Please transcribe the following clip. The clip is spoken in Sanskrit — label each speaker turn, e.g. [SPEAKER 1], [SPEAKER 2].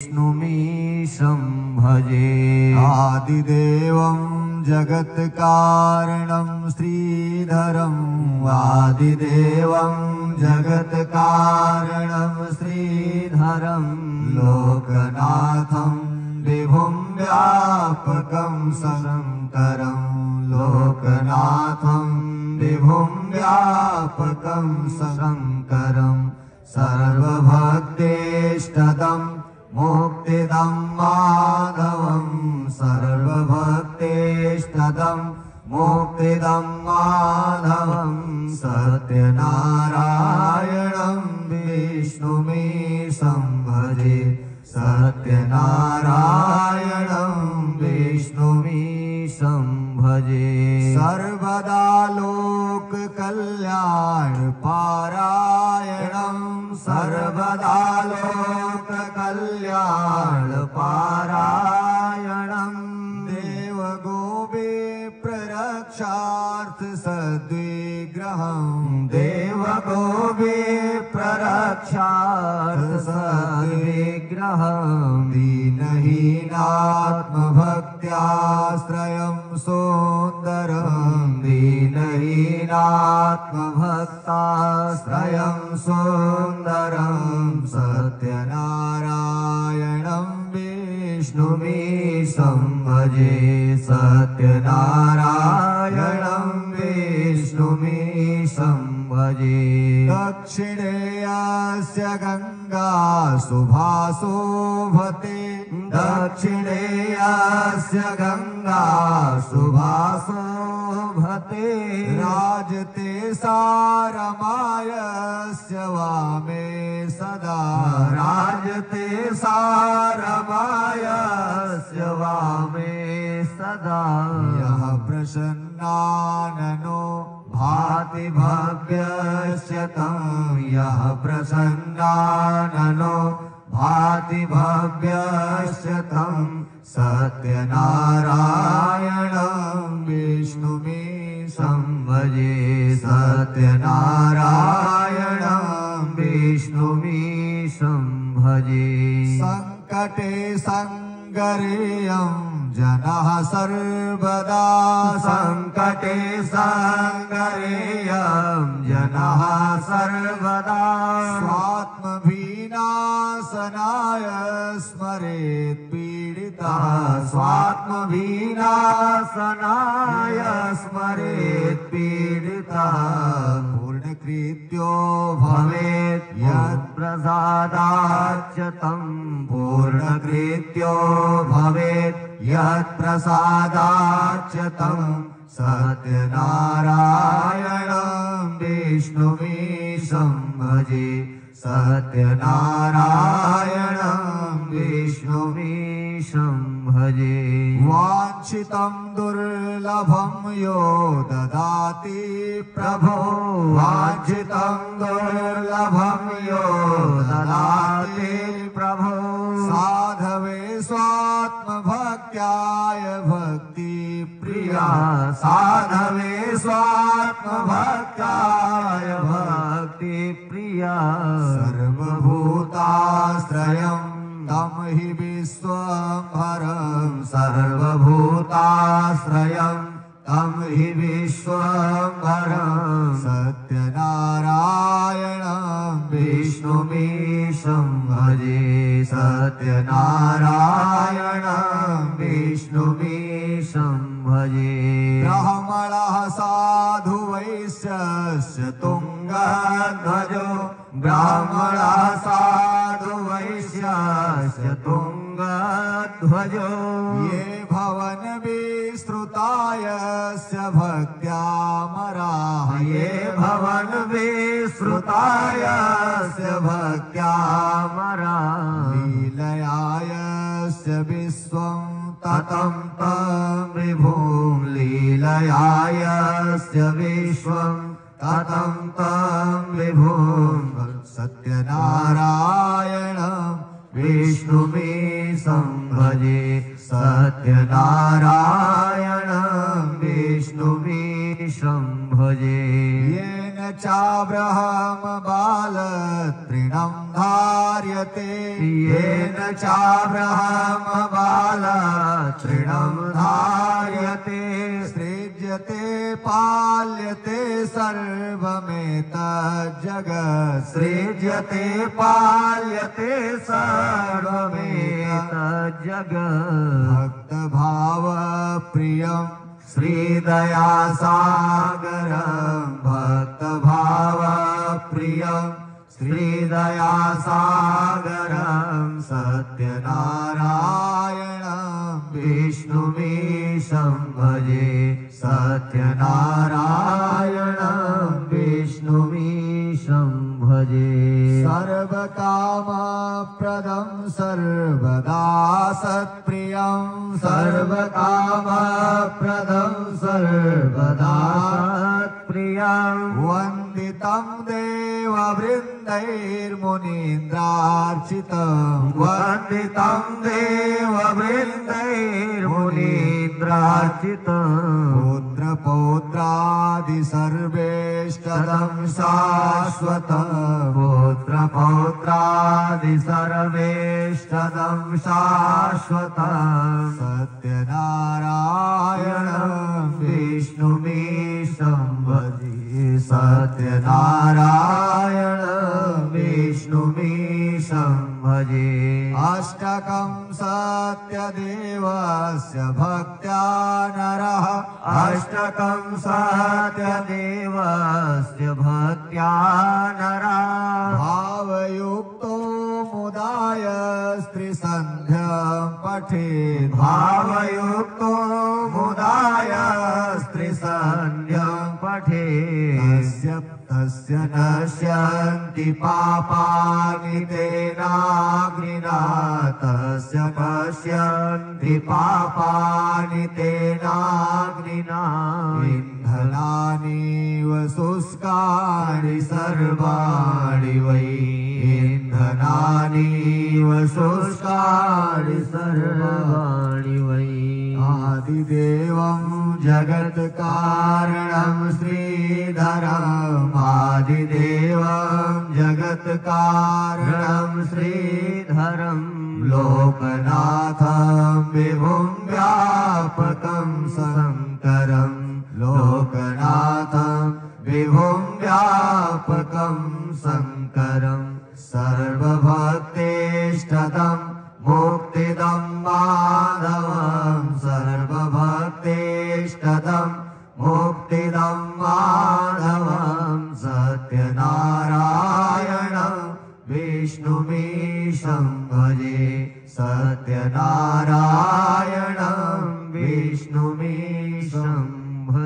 [SPEAKER 1] विष्णुमीशं भजे।
[SPEAKER 2] आदिदेवं जगत्कारणं श्रीधरं आदिदेवं जगत्कारणं श्रीधरं लोकनाथं विभुं व्यापकं शङ्करं लोकनाथं विभुं व्यापकं शङ्करं सर्वभक्तेष्टदं मुक्तिदं माधवं सर्वभक्तेष्टदं मुक्तिदं माधवं सत्यनारायणं विष्णुमीशं भजे। सत्यनारायणं विष्णुमीशं भजे। सर्वदा लोककल्याण पारायणं सर्वदा लोककल्याण पारायणं देवगोपी प्ररक्षार्थ सद्विग्रहं देवगोपी प्ररक्षार्थ सद्विग्रहं दीनहीनात्मभक्त्याश्रयं सुन्दरं दीनहीनात्मभक्ताश्रयं सुन्दरं सत्यनारायणं विष्णुमीशं भजे। सत्यनारायणं विष्णुमीशं भजे। दक्षिणे यस्य गंगा शुभा शोभते दक्षिणे यस्य गंगा शुभा शोभते राजते सारमायस्य वामे सदा राजते सारमायस्य वामे सदा यः प्रसन्नाननो भाति भव्यस्य तं यः प्रसन्नाननो भाति भव्यस्य तं सत्यनारायणं विष्णुमीशं भजे। सत्यनारायणं विष्णुमीशं भजे। संकटे संगरेयं जनः सर्वदा संकटे संगरेयं जनः सर्वदा स्वात्मविनाशनाय स्मरेत् पीडिता स्वात्मविनाशनाय स्मरेत् पीडिता पूर्णकृत्यो भवेत् यत्प्रसादाच्च तं पूर्णकृत्यो भवेत् यत्प्रसादाच्च तं सत्यनारायणं विष्णुमीशं भजे। सत्यनारायणं विष्णुमीशं भजे। वाञ्छितं दुर्लभं यो ददाति प्रभो वाञ्छितं दुर्लभं यो ददाति प्रभो साधवे स्वात्मभक्त्याय भक्ति प्रिया साधवे स्वात्मभक्त्याय भक्ति प्रिया सर्वभूताश्रयं तं हि विश्वम्भरं सर्वभूताश्रयं तं हि विश्वम्भरं सत्यनारायणं विष्णुमीशं भजे। सत्यनारायणं विष्णुमीशं भजे। ब्राह्मणः साधु वैश्यस्य तुङ्गध्वजो ब्राह्मणः साधु वैश्यस्य तुङ्गध्वजो ये भवन विश्रुतायस्य भक्त्यामराः ये भवन विश्रुतायस्य भक्त्यामराः लीलयायस्य विश्वं ततं तं विभुं लीलयायस्य विश्वं ततं तं विभुं सत्यनारायणं विष्णुमीशं भजे। सत्यनारायणं विष्णुमीशं भजे। येन चाव्रहम बालतृणं धार्यते येन चाव्रहम बालतृणं धार्यते सृज्यते पाल्यते सर्वमेतज्जगत् सृज्यते पाल्यते सर्वमेतज्जगत् भक्तभाव प्रियं श्रीदयासागरं भक्तभाव प्रियं श्रीदयासागरं सत्यनारायणं विष्णुमीशं भजे सत्यनारायणं विष्णुमीशं भजे सर्वकामप्रदं सर्वदा सत्प्रियं सर्वकामप्रदं सर्वदा सत्प्रियं वन्दितं देववृन्दैर्मुनीन्द्रार्चितं वन्दितं देववृन्दैर्मुनीन्द्रार्चितं पुत्रपौत्रादि सर्वेष्टदं शाश्वतं पुत्रपौत्रादि सर्वेष्टदं शाश्वतं सत्यनारायणं विष्णुमीशं भजे सत्यनारायणं विष्णुमीशं भजे अष्टकं सत्यदेवस्य भक्त्या नरः अष्टकं सत्यदेवस्य भक्त्या नरः भावयुक्तो मुदाय स्त्रीसन्ध्यं पठेत् भावयुक्तो मुदाय स्त्रीसन्ध्यं पठेत् तस्य नश्यन्ति पापानि तेनाग्निना तस्य नश्यन्ति पापानि तेनाग्निना इन्धनानीव शुष्कानि सर्वाणि वै इन्धनानीव शुष्कानि सर्वाणि वै आदिदेवं जगत्कारणं श्रीधरम् आदिदेवं जगत्कारणं श्रीधरं लोकनाथं विभुं व्यापकं शङ्करं लोकनाथं विभुं व्यापकं शङ्करं सर्वभक्तेष्टदं मुक्तिदं माधवं सर्वभक्तेष्टदं मुक्तिदं माधवं सत्यनारायणं विष्णुमीशं भजे सत्यनारायणं विष्णुमीशं